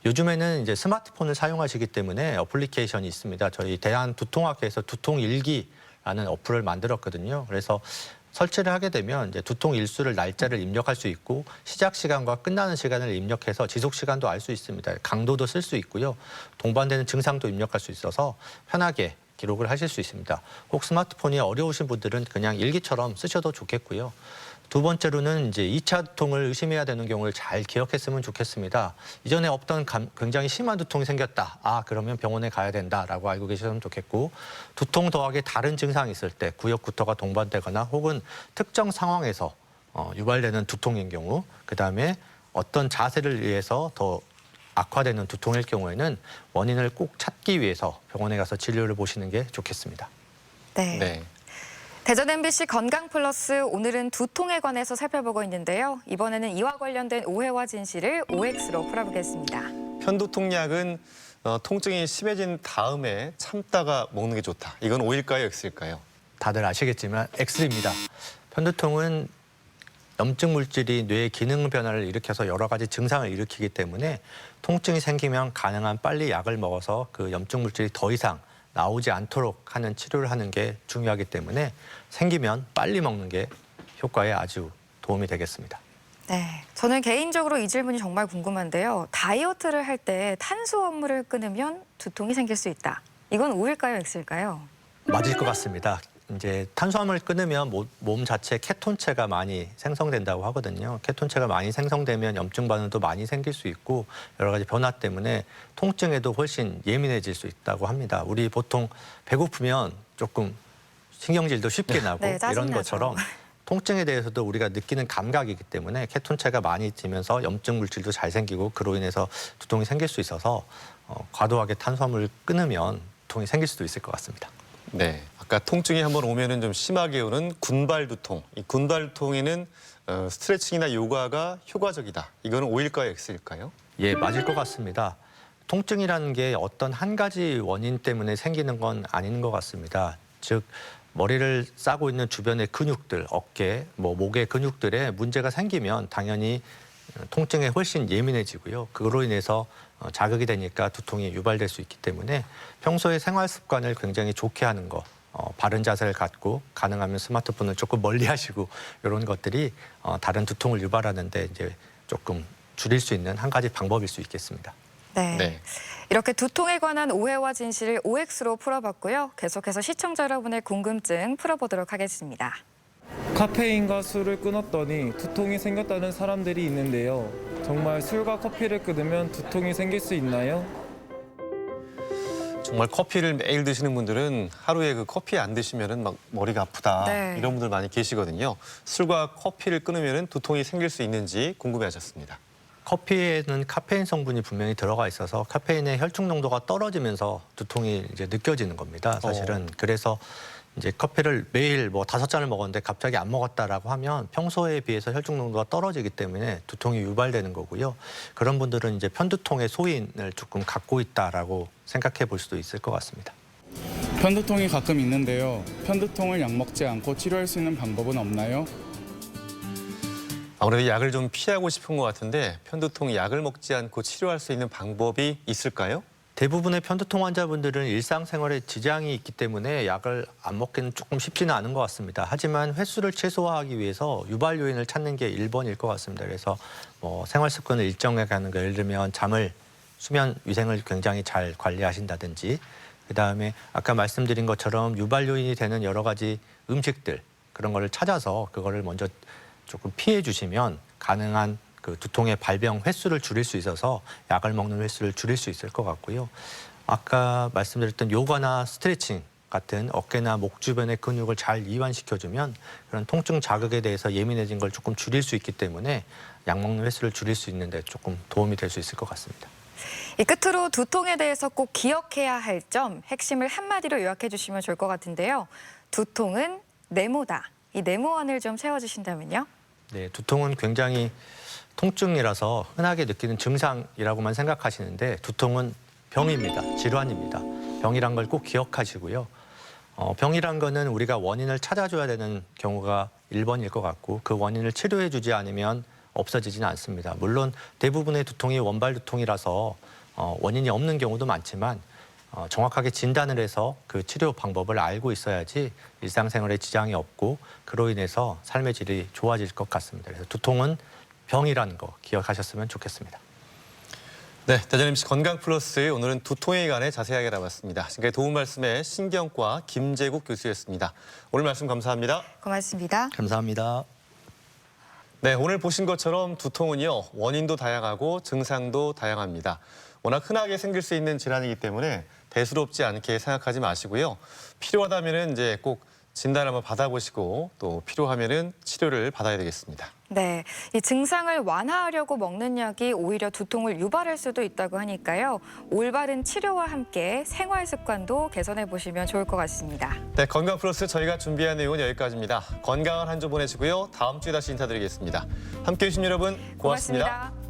요즘에는 이제 스마트폰을 사용하시기 때문에 어플리케이션이 있습니다. 저희 대한두통학회에서 두통일기라는 어플을 만들었거든요. 그래서 설치를 하게 되면 이제 두통 일수를 날짜를 입력할 수 있고 시작 시간과 끝나는 시간을 입력해서 지속 시간도 알 수 있습니다. 강도도 쓸 수 있고요. 동반되는 증상도 입력할 수 있어서 편하게 기록을 하실 수 있습니다. 혹 스마트폰이 어려우신 분들은 그냥 일기처럼 쓰셔도 좋겠고요. 두 번째로는 이제 2차 두통을 의심해야 되는 경우를 잘 기억했으면 좋겠습니다. 이전에 없던 굉장히 심한 두통이 생겼다. 그러면 병원에 가야 된다라고 알고 계시면 좋겠고 두통 더하기 다른 증상이 있을 때 구역구토가 동반되거나 혹은 특정 상황에서 유발되는 두통인 경우 그다음에 어떤 자세를 위해서 더 악화되는 두통일 경우에는 원인을 꼭 찾기 위해서 병원에 가서 진료를 보시는 게 좋겠습니다. 네. 대전 MBC 건강플러스 오늘은 두통에 관해서 살펴보고 있는데요. 이번에는 이와 관련된 오해와 진실을 OX로 풀어보겠습니다. 편두통약은 통증이 심해진 다음에 참다가 먹는 게 좋다. 이건 O일까요, X일까요? 다들 아시겠지만 X입니다. 편두통은 염증 물질이 뇌의 기능 변화를 일으켜서 여러 가지 증상을 일으키기 때문에 통증이 생기면 가능한 빨리 약을 먹어서 그 염증 물질이 더 이상 나오지 않도록 하는 치료를 하는 게 중요하기 때문에 생기면 빨리 먹는 게 효과에 아주 도움이 되겠습니다. 네, 저는 개인적으로 이 질문이 정말 궁금한데요. 다이어트를 할 때 탄수화물을 끊으면 두통이 생길 수 있다. 이건 O일까요, X일까요? 맞을 것 같습니다. 이제 탄수화물을 끊으면 몸 자체에 케톤체가 많이 생성된다고 하거든요. 케톤체가 많이 생성되면 염증 반응도 많이 생길 수 있고 여러 가지 변화 때문에 통증에도 훨씬 예민해질 수 있다고 합니다. 우리 보통 배고프면 조금 신경질도 쉽게 나고 네, 짜증나죠. 이런 것처럼 통증에 대해서도 우리가 느끼는 감각이기 때문에 케톤체가 많이 지면서 염증 물질도 잘 생기고 그로 인해서 두통이 생길 수 있어서 과도하게 탄수화물을 끊으면 두통이 생길 수도 있을 것 같습니다. 네, 아까 통증이 한번 오면은 좀 심하게 오는 군발 두통. 이 군발 두통에는 스트레칭이나 요가가 효과적이다. 이거는 O일까요, X일까요? 예, 맞을 것 같습니다. 통증이라는 게 어떤 한 가지 원인 때문에 생기는 건 아닌 것 같습니다. 즉 머리를 싸고 있는 주변의 근육들, 어깨, 목의 근육들에 문제가 생기면 당연히 통증에 훨씬 예민해지고요. 그로 인해서 자극이 되니까 두통이 유발될 수 있기 때문에 평소에 생활 습관을 굉장히 좋게 하는 거, 바른 자세를 갖고 가능하면 스마트폰을 조금 멀리 하시고 이런 것들이 다른 두통을 유발하는데 이제 조금 줄일 수 있는 한 가지 방법일 수 있겠습니다. 네. 네. 이렇게 두통에 관한 오해와 진실을 OX로 풀어봤고요. 계속해서 시청자 여러분의 궁금증 풀어보도록 하겠습니다. 카페인과 술을 끊었더니 두통이 생겼다는 사람들이 있는데요. 정말 술과 커피를 끊으면 두통이 생길 수 있나요? 정말 커피를 매일 드시는 분들은 하루에 그 커피 안 드시면은 막 머리가 아프다. 네. 이런 분들 많이 계시거든요. 술과 커피를 끊으면은 두통이 생길 수 있는지 궁금해하셨습니다. 커피에는 카페인 성분이 분명히 들어가 있어서 카페인의 혈중 농도가 떨어지면서 두통이 이제 느껴지는 겁니다. 사실은 그래서 이제 커피를 매일 5잔을 먹었는데 갑자기 안 먹었다라고 하면 평소에 비해서 혈중 농도가 떨어지기 때문에 두통이 유발되는 거고요. 그런 분들은 이제 편두통의 소인을 조금 갖고 있다라고 생각해 볼 수도 있을 것 같습니다. 편두통이 가끔 있는데요. 편두통을 약 먹지 않고 치료할 수 있는 방법은 없나요? 아무래도 약을 좀 피하고 싶은 것 같은데 편두통 약을 먹지 않고 치료할 수 있는 방법이 있을까요? 대부분의 편두통 환자분들은 일상생활에 지장이 있기 때문에 약을 안 먹기는 조금 쉽지는 않은 것 같습니다. 하지만 횟수를 최소화하기 위해서 유발 요인을 찾는 게 1번일 것 같습니다. 그래서 생활 습관을 일정하게 하는 거, 예를 들면 수면 위생을 굉장히 잘 관리하신다든지, 그다음에 아까 말씀드린 것처럼 유발 요인이 되는 여러 가지 음식들, 그런 거를 찾아서 그거를 먼저 조금 피해 주시면 가능한 그 두통의 발병 횟수를 줄일 수 있어서 약을 먹는 횟수를 줄일 수 있을 것 같고요. 아까 말씀드렸던 요가나 스트레칭 같은 어깨나 목 주변의 근육을 잘 이완시켜주면 그런 통증 자극에 대해서 예민해진 걸 조금 줄일 수 있기 때문에 약 먹는 횟수를 줄일 수 있는데 조금 도움이 될 수 있을 것 같습니다. 이 끝으로 두통에 대해서 꼭 기억해야 할 점, 핵심을 한마디로 요약해 주시면 좋을 것 같은데요. 두통은 네모다. 이 네모원을 좀 세워주신다면요. 네, 두통은 굉장히 통증이라서 흔하게 느끼는 증상이라고만 생각하시는데 두통은 병입니다. 질환입니다. 병이란 걸 꼭 기억하시고요. 병이란 거는 우리가 원인을 찾아줘야 되는 경우가 1번일 것 같고 그 원인을 치료해 주지 않으면 없어지지는 않습니다. 물론 대부분의 두통이 원발 두통이라서 원인이 없는 경우도 많지만 정확하게 진단을 해서 그 치료 방법을 알고 있어야지 일상생활에 지장이 없고 그로 인해서 삶의 질이 좋아질 것 같습니다. 그래서 두통은 병이라는 거 기억하셨으면 좋겠습니다. 네, 대전 MC 건강 플러스 오늘은 두통에 관해 자세하게 알아봤습니다. 지금까지 도움 말씀의 신경과 김재국 교수였습니다. 오늘 말씀 감사합니다. 고맙습니다. 감사합니다. 네, 오늘 보신 것처럼 두통은요, 원인도 다양하고 증상도 다양합니다. 워낙 흔하게 생길 수 있는 질환이기 때문에 대수롭지 않게 생각하지 마시고요. 필요하다면은 이제 꼭 진단을 한번 받아보시고 또 필요하면은 치료를 받아야 되겠습니다. 네, 이 증상을 완화하려고 먹는 약이 오히려 두통을 유발할 수도 있다고 하니까요. 올바른 치료와 함께 생활 습관도 개선해 보시면 좋을 것 같습니다. 네, 건강 플러스 저희가 준비한 내용은 여기까지입니다. 건강한 한 주 보내시고요. 다음 주에 다시 인사드리겠습니다. 함께해 주신 여러분 고맙습니다.